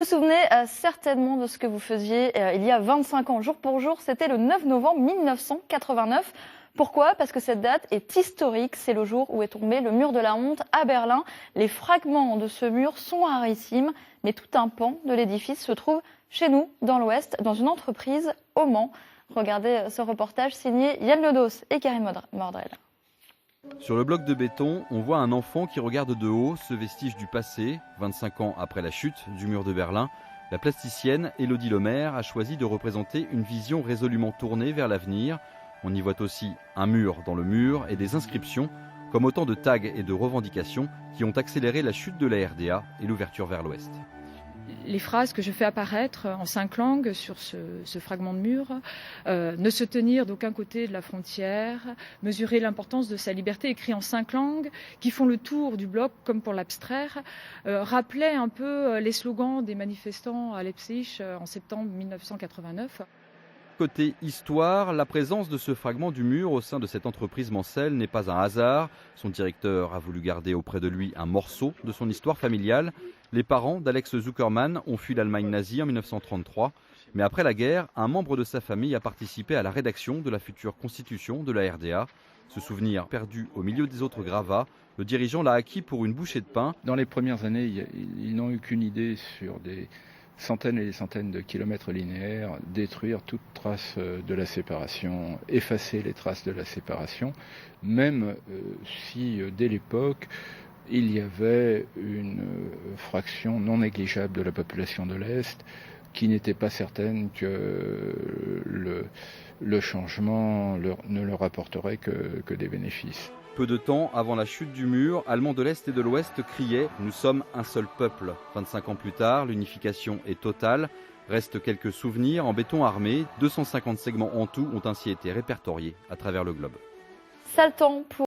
Vous vous souvenez certainement de ce que vous faisiez il y a 25 ans, jour pour jour, c'était le 9 novembre 1989. Pourquoi? Parce que cette date est historique, c'est le jour où est tombé le mur de la honte à Berlin. Les fragments de ce mur sont rarissimes, mais tout un pan de l'édifice se trouve chez nous, dans l'Ouest, dans une entreprise au Mans. Regardez ce reportage signé Yann Ledos et Karim Mordrel. Sur le bloc de béton, on voit un enfant qui regarde de haut ce vestige du passé. 25 ans après la chute du mur de Berlin, la plasticienne Élodie Lemaire a choisi de représenter une vision résolument tournée vers l'avenir. On y voit aussi un mur dans le mur et des inscriptions, comme autant de tags et de revendications qui ont accéléré la chute de la RDA et l'ouverture vers l'Ouest. Les phrases que je fais apparaître en 5 langues sur ce fragment de mur, ne se tenir d'aucun côté de la frontière, mesurer l'importance de sa liberté, écrit en 5 langues, qui font le tour du bloc comme pour l'abstraire, rappelaient un peu les slogans des manifestants à Leipzig en septembre 1989. Côté histoire, la présence de ce fragment du mur au sein de cette entreprise mancelle n'est pas un hasard. Son directeur a voulu garder auprès de lui un morceau de son histoire familiale. Les parents d'Alex Zuckerman ont fui l'Allemagne nazie en 1933. Mais après la guerre, un membre de sa famille a participé à la rédaction de la future constitution de la RDA. Ce souvenir perdu au milieu des autres gravats, le dirigeant l'a acquis pour une bouchée de pain. Dans les premières années, ils n'ont eu qu'une idée sur des centaines et des centaines de kilomètres linéaires, détruire toute trace de la séparation, effacer les traces de la séparation, même si dès l'époque, il y avait une fraction non négligeable de la population de l'Est qui n'était pas certaine que le changement ne leur apporterait que des bénéfices. Peu de temps avant la chute du mur, Allemands de l'Est et de l'Ouest criaient « Nous sommes un seul peuple ». 25 ans plus tard, l'unification est totale. Restent quelques souvenirs en béton armé. 250 segments en tout ont ainsi été répertoriés à travers le globe. Sale temps pour